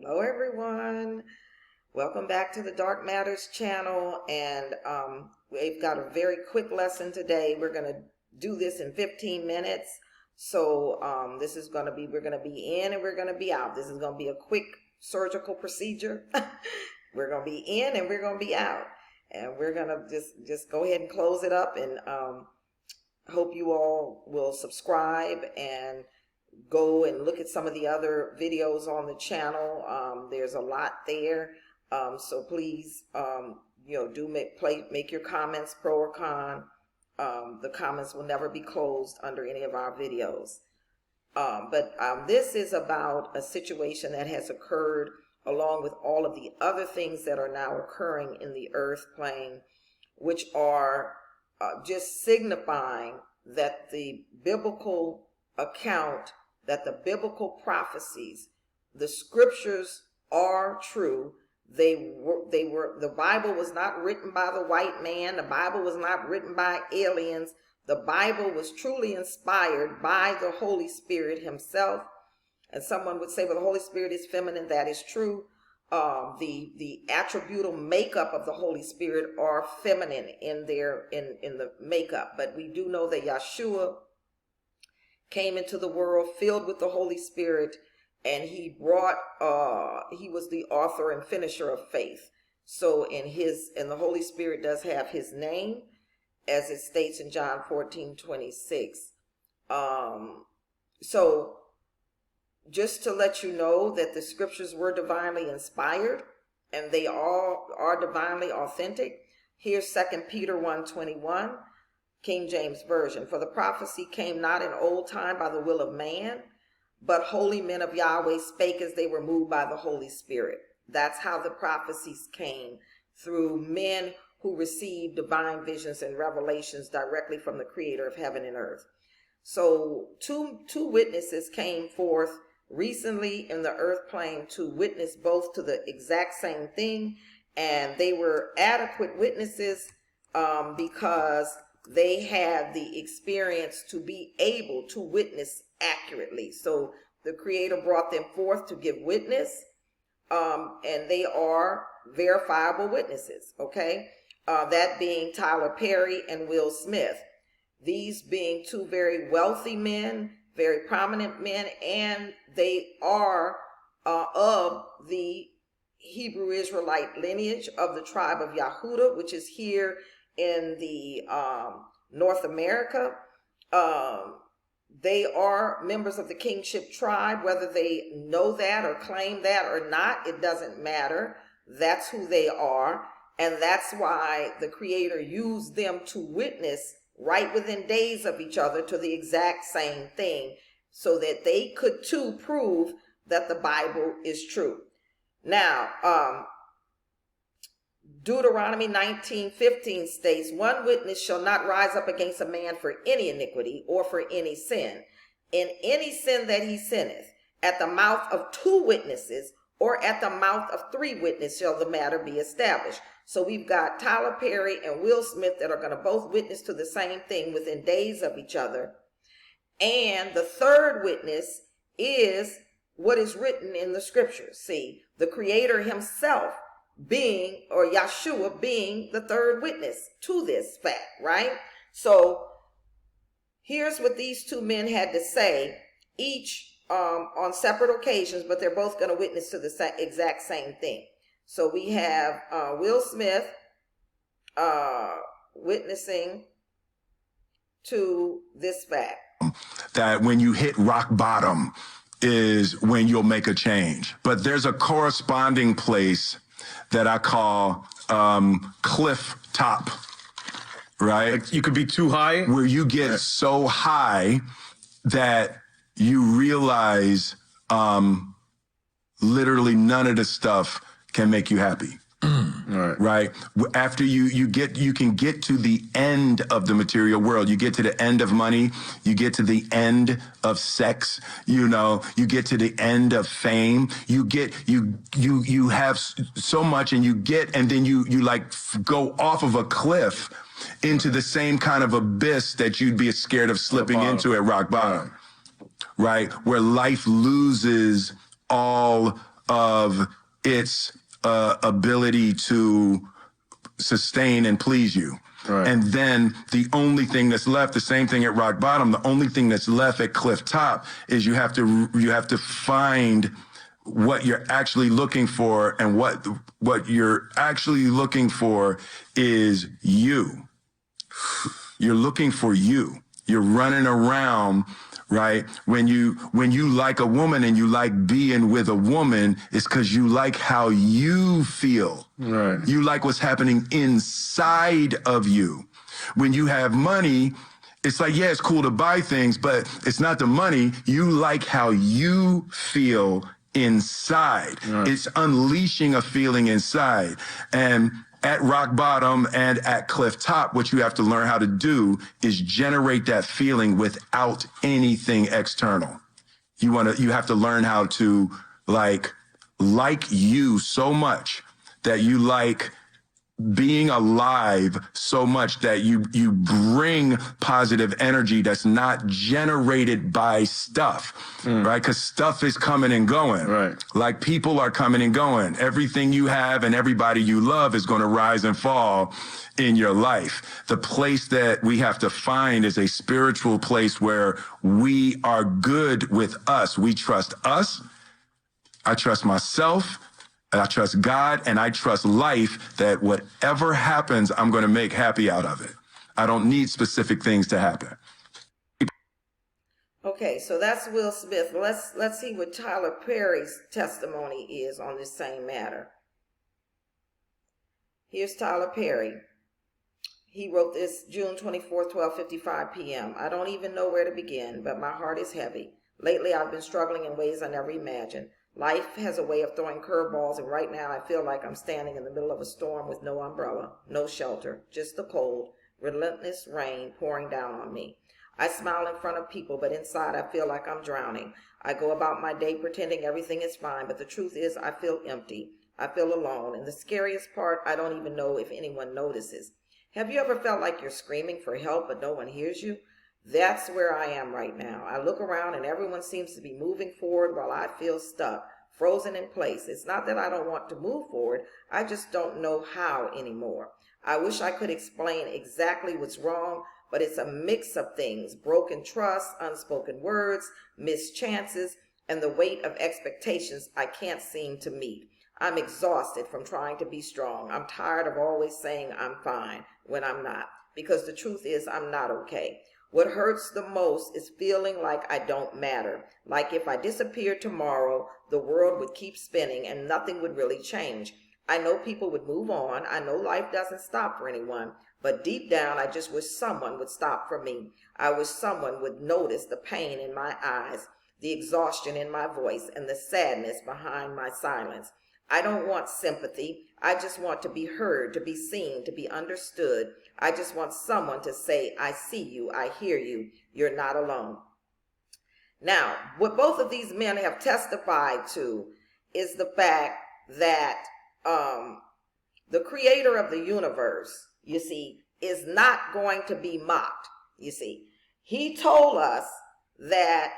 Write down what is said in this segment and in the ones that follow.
Hello, everyone. Welcome back to the Dark Matters channel. And we've got a very quick lesson today. We're going to do this in 15 minutes. So this is going to be, we're going to be in and we're going to be out. This is going to be a quick surgical procedure. We're going to be in and we're going to be out. And we're going to just go ahead and close it up. And hope you all will subscribe and go and look at some of the other videos on the channel. There's a lot there. So please, do make your comments pro or con. The comments will never be closed under any of our videos. But this is about a situation that has occurred along with all of the other things that are now occurring in the earth plane, which are just signifying that the biblical account, that the biblical prophecies, the scriptures are true. The Bible was not written by the white man. The Bible was not written by aliens. The Bible was truly inspired by the Holy Spirit himself. And someone would say, well, the Holy Spirit is feminine. That is true. The attributable makeup of the Holy Spirit are feminine in the makeup. But we do know that Yahshua came into the world filled with the Holy Spirit, and he was the author and finisher of faith. So and the Holy Spirit does have his name, as it states in John 14:26. So just to let you know that the scriptures were divinely inspired and they all are divinely authentic. Here's 2 Peter 1:21. King James Version. For the prophecy came not in old time by the will of man, but holy men of Yahweh spake as they were moved by the Holy Spirit. That's how the prophecies came, through men who received divine visions and revelations directly from the creator of heaven and earth. So two witnesses came forth recently in the earth plane to witness both to the exact same thing, and they were adequate witnesses because they had the experience to be able to witness accurately. So the Creator brought them forth to give witness, and they are verifiable witnesses, okay? That being Tyler Perry and Will Smith. These being two very wealthy men, very prominent men, and they are of the Hebrew Israelite lineage of the tribe of Yehudah, which is here in the North America. They are members of the kingship tribe. Whether they know that or claim that or not, it doesn't matter. That's who they are. And that's why the Creator used them to witness right within days of each other to the exact same thing, so that they could too prove that the Bible is true. Now, Deuteronomy 19:15 states, one witness shall not rise up against a man for any iniquity or for any sin. In any sin that he sinneth, at the mouth of two witnesses or at the mouth of three witnesses shall the matter be established. So we've got Tyler Perry and Will Smith that are going to both witness to the same thing within days of each other. And the third witness is what is written in the scriptures. See, the Creator himself being, or Yahshua being, the third witness to this fact, right? So here's what these two men had to say, each on separate occasions, but they're both going to witness to the exact same thing. So we have Will Smith witnessing to this fact. That when you hit rock bottom is when you'll make a change. But there's a corresponding place that I call cliff top, right? Like you could be too high? Where you get so high that you realize literally none of the stuff can make you happy. Right. After you can get to the end of the material world. You get to the end of money. You get to the end of sex. You get to the end of fame. You have so much, and then you like go off of a cliff into the same kind of abyss that you'd be scared of slipping into at rock bottom. Right. Where life loses all of its ability to sustain and please you. Right. And then the only thing that's left, the same thing at rock bottom, the only thing that's left at cliff top is you have to find what you're actually looking for, and what you're actually looking for is you. You're looking for you. You're running around, right? When you like a woman and you like being with a woman, it's because you like how you feel. Right. You like what's happening inside of you. When you have money, it's like, yeah, it's cool to buy things, but it's not the money. You like how you feel inside. Right. It's unleashing a feeling inside. And at rock bottom and at cliff top, what you have to learn how to do is generate that feeling without anything external. You have to learn how to like you so much that you like being alive so much that you bring positive energy that's not generated by stuff, right? Because stuff is coming and going. Right. Like people are coming and going. Everything you have and everybody you love is going to rise and fall in your life. The place that we have to find is a spiritual place where we are good with us. We trust us. I trust myself. And I trust God, and I trust life, that whatever happens, I'm going to make happy out of it. I don't need specific things to happen. Okay, so that's Will Smith. Let's see what Tyler Perry's testimony is on this same matter. Here's Tyler Perry. He wrote this June 24th, 12:55 p.m. I don't even know where to begin, but my heart is heavy. Lately, I've been struggling in ways I never imagined. Life has a way of throwing curveballs, and right now I feel like I'm standing in the middle of a storm with no umbrella, no shelter, just the cold, relentless rain pouring down on me. I smile in front of people, but inside I feel like I'm drowning. I go about my day pretending everything is fine, but the truth is I feel empty. I feel alone, and the scariest part, I don't even know if anyone notices. Have you ever felt like you're screaming for help, but no one hears you? That's where I am right now. I look around and everyone seems to be moving forward while I feel stuck, frozen in place. It's not that I don't want to move forward. I just don't know how anymore. I wish I could explain exactly what's wrong, but it's a mix of things: broken trust, unspoken words, missed chances, and the weight of expectations I can't seem to meet. I'm exhausted from trying to be strong. I'm tired of always saying I'm fine when I'm not, because the truth is I'm not okay. What hurts the most is feeling like I don't matter. Like if I disappeared tomorrow, the world would keep spinning and nothing would really change. I know people would move on. I know life doesn't stop for anyone. But deep down, I just wish someone would stop for me. I wish someone would notice the pain in my eyes, the exhaustion in my voice, and the sadness behind my silence. I don't want sympathy. I just want to be heard, to be seen, to be understood. I just want someone to say, I see you, I hear you, you're not alone. Now, what both of these men have testified to is the fact that the creator of the universe, you see, is not going to be mocked. You see, he told us that,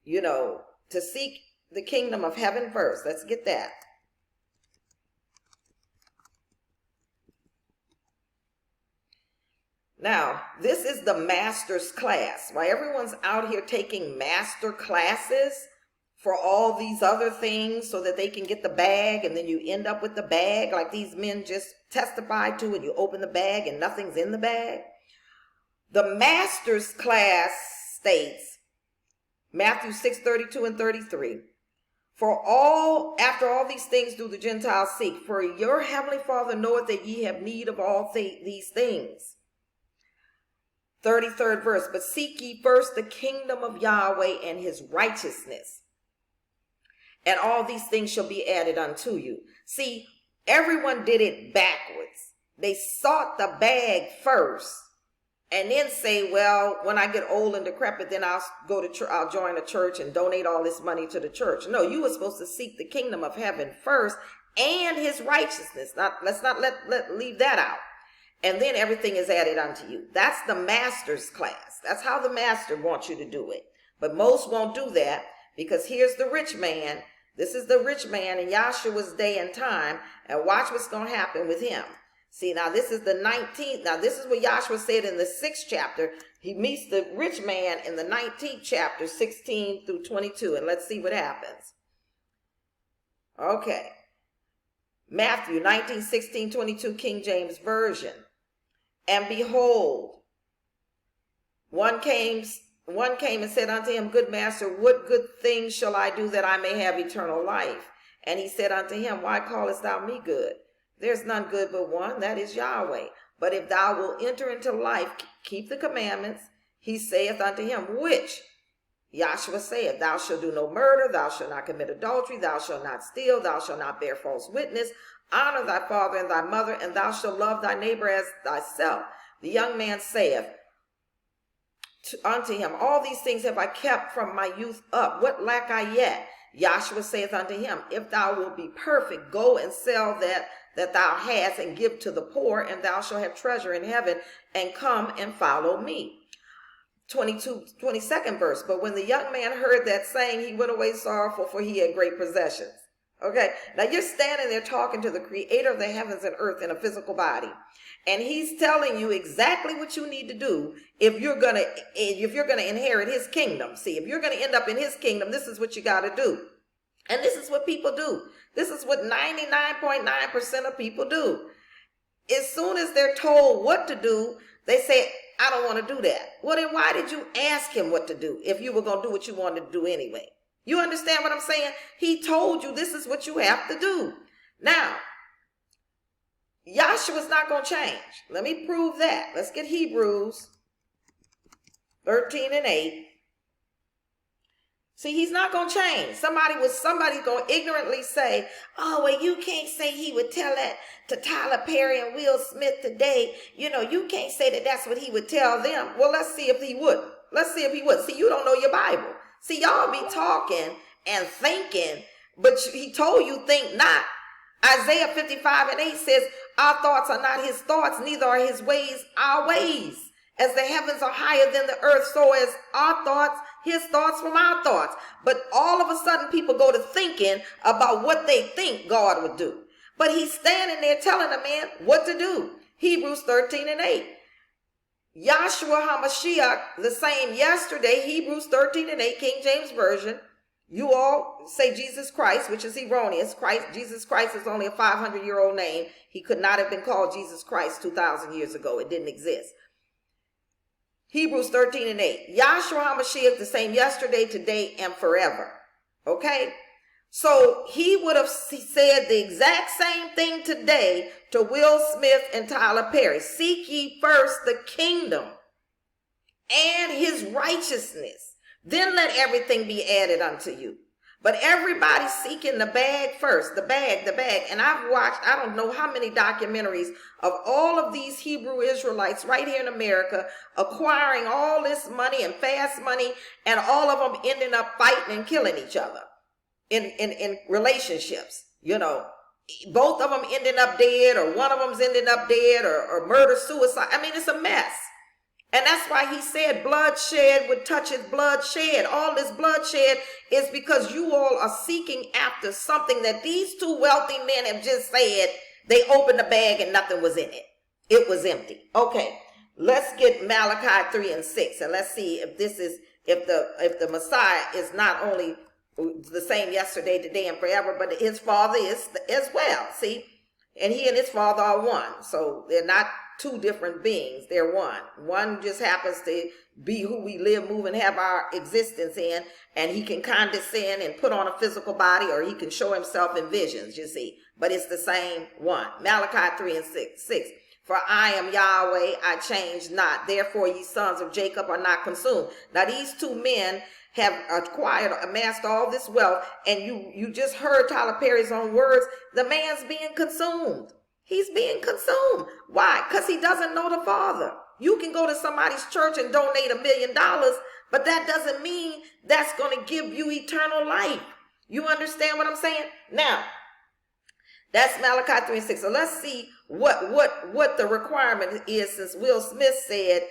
to seek the kingdom of heaven first. Let's get that. Now, this is the master's class. Why everyone's out here taking master classes for all these other things so that they can get the bag, and then you end up with the bag like these men just testified to, and you open the bag and nothing's in the bag. The master's class states, Matthew 6:32 and 33, after all these things do the Gentiles seek, for your heavenly Father knoweth that ye have need of all these things. 33rd verse, but seek ye first the kingdom of Yahweh and his righteousness, and all these things shall be added unto you. See, everyone did it backwards. They sought the bag first and then say, well, when I get old and decrepit, then I'll go to church, I'll join a church and donate all this money to the church. No, you were supposed to seek the kingdom of heaven first and his righteousness. Let's not leave that out. And then everything is added unto you. That's the master's class. That's how the master wants you to do it. But most won't do that, because here's the rich man This is the rich man in Yahshua's day and time, and watch what's going to happen with him. See, now this is the 19th. Now this is what Yahshua said in the 6th chapter. He meets the rich man in the 19th chapter, 16 through 22, and let's see what happens. Okay. Matthew 19, 16, 22, King James Version. And behold, one came and said unto him, Good master, what good things shall I do that I may have eternal life? And he said unto him, Why callest thou me good? There's none good but one, that is Yahweh. But if thou wilt enter into life, keep the commandments. He saith unto him, Which? Yahshua saith, Thou shalt do no murder, thou shalt not commit adultery, thou shalt not steal, thou shalt not bear false witness, honor thy father and thy mother, and thou shalt love thy neighbor as thyself. The young man saith unto him, All these things have I kept from my youth up. What lack I yet? Yahshua saith unto him, If thou wilt be perfect, go and sell that thou hast, and give to the poor, and thou shalt have treasure in heaven, and come and follow me. 22nd verse. But when the young man heard that saying, he went away sorrowful, for he had great possessions. Okay, now you're standing there talking to the creator of the heavens and earth in a physical body, and he's telling you exactly what you need to do if you're gonna inherit his kingdom. See, if you're gonna end up in his kingdom, this is what you got to do. And this is what people do. This is what 99.9% of people do. As soon as they're told what to do, they say, I don't want to do that. Well, then why did you ask him what to do if you were going to do what you wanted to do anyway? You understand what I'm saying? He told you this is what you have to do. Now, Yahshua's not going to change. Let me prove that. Let's get Hebrews 13 and 8. See, he's not going to change. Somebody's going to ignorantly say, oh, well, you can't say he would tell that to Tyler Perry and Will Smith today. You know, you can't say that that's what he would tell them. Well, let's see if he would. Let's see if he would. See, you don't know your Bible. See, y'all be talking and thinking, but he told you think not. Isaiah 55 and 8 says, our thoughts are not his thoughts, neither are his ways our ways. As the heavens are higher than the earth, so is our thoughts, his thoughts from our thoughts. But all of a sudden, people go to thinking about what they think God would do. But he's standing there telling a man what to do. Hebrews 13 and 8. Yahshua Ha Mashiach, the same yesterday, Hebrews 13 and 8, King James Version. You all say Jesus Christ, which is erroneous. Jesus Christ is only a 500-year-old name. He could not have been called Jesus Christ 2,000 years ago. It didn't exist. Hebrews 13 and 8. Yahshua Ha Mashiach, the same yesterday, today, and forever. Okay? So he would have said the exact same thing today to Will Smith and Tyler Perry. Seek ye first the kingdom and his righteousness. Then let everything be added unto you. But everybody's seeking the bag first, the bag. And I've watched, I don't know how many documentaries of all of these Hebrew Israelites right here in America acquiring all this money and fast money, and all of them ending up fighting and killing each other in relationships. You know, both of them ending up dead, or one of them's ending up dead, or murder, suicide. I mean, it's a mess. And that's why he said bloodshed would touch his bloodshed. All this bloodshed is because you all are seeking after something that these two wealthy men have just said. They opened the bag and nothing was in it. It was empty. Okay, let's get Malachi 3 and 6. And let's see if this is, if the Messiah is not only the same yesterday, today, and forever, but his Father is as well. See? And he and his Father are one. So they're not two different beings. They're one. One just happens to be who we live, move, and have our existence in. And he can condescend and put on a physical body, or he can show himself in visions, you see. But it's the same one. Malachi 3 and 6. For I am Yahweh, I change not. Therefore ye sons of Jacob are not consumed. Now these two men have amassed all this wealth, and you just heard Tyler Perry's own words. The man's being consumed. He's being consumed. Why? Because he doesn't know the Father. You can go to somebody's church and donate $1 million, but that doesn't mean that's going to give you eternal life. You understand what I'm saying? Now, that's Malachi 3 and 6. So let's see what the requirement is, since Will Smith said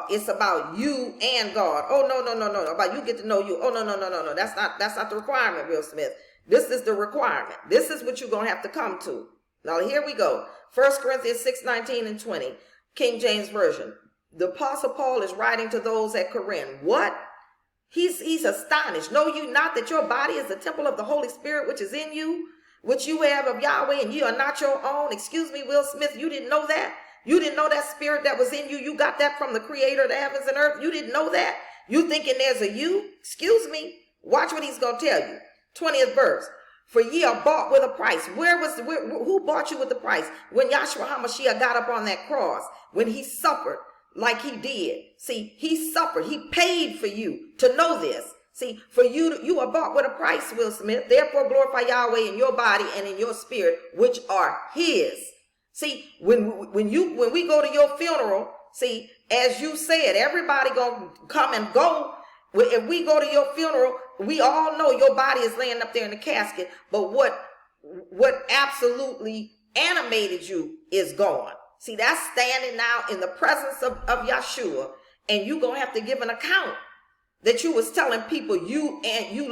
it's about you and God. Oh, no. About you get to know you. Oh, no. That's not the requirement, Will Smith. This is the requirement. This is what you're going to have to come to. Now, here we go. 1 Corinthians 6:19 and 20, King James Version. The Apostle Paul is writing to those at Corinth. What? He's astonished. Know you not that your body is the temple of the Holy Spirit, which is in you, which you have of Yahweh, and you are not your own? Excuse me, Will Smith, you didn't know that? You didn't know that spirit that was in you? You got that from the creator of the heavens and earth? You didn't know that? You thinking there's a you? Excuse me. Watch what he's going to tell you. 20th verse. For ye are bought with a price. Who bought you with the price? When Yahshua Ha Mashiach got up on that cross, when he suffered like he did. See, he suffered. He paid for you to know this. See, for you are bought with a price, Will Smith. Therefore glorify Yahweh in your body and in your spirit, which are his. See, when we go to your funeral, see, as you said, everybody gonna come and go. If we go to your funeral, we all know your body is laying up there in the casket, but what absolutely animated you is gone. See, that's standing now in the presence of Yahshua, and you gonna have to give an account that you was telling people you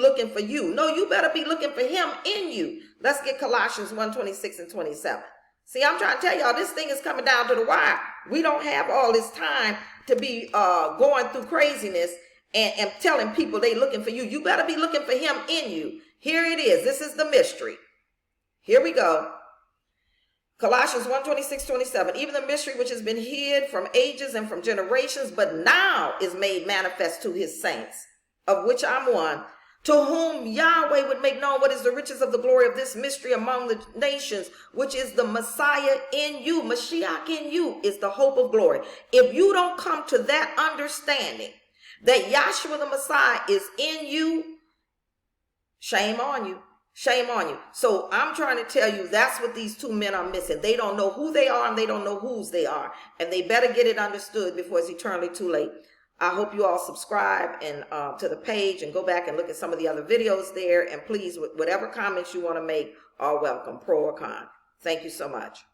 looking for you. No, you better be looking for him in you. Let's get Colossians 1:26 and 27. See, I'm trying to tell y'all, this thing is coming down to the wire. We don't have all this time to be going through craziness and telling people they looking for you. You better be looking for him in you. Here it is. This is the mystery. Here we go. Colossians 1:26-27. Even the mystery which has been hid from ages and from generations, but now is made manifest to his saints, of which I'm one, to whom Yahweh would make known what is the riches of the glory of this mystery among the nations, which is the Messiah in you. Mashiach in you is the hope of glory. If you don't come to that understanding that Yahshua the Messiah is in you, shame on you. Shame on you. So I'm trying to tell you, that's what these two men are missing. They don't know who they are and they don't know whose they are. And they better get it understood before it's eternally too late. I hope you all subscribe and to the page and go back and look at some of the other videos there. And please, whatever comments you want to make are welcome, pro or con. Thank you so much.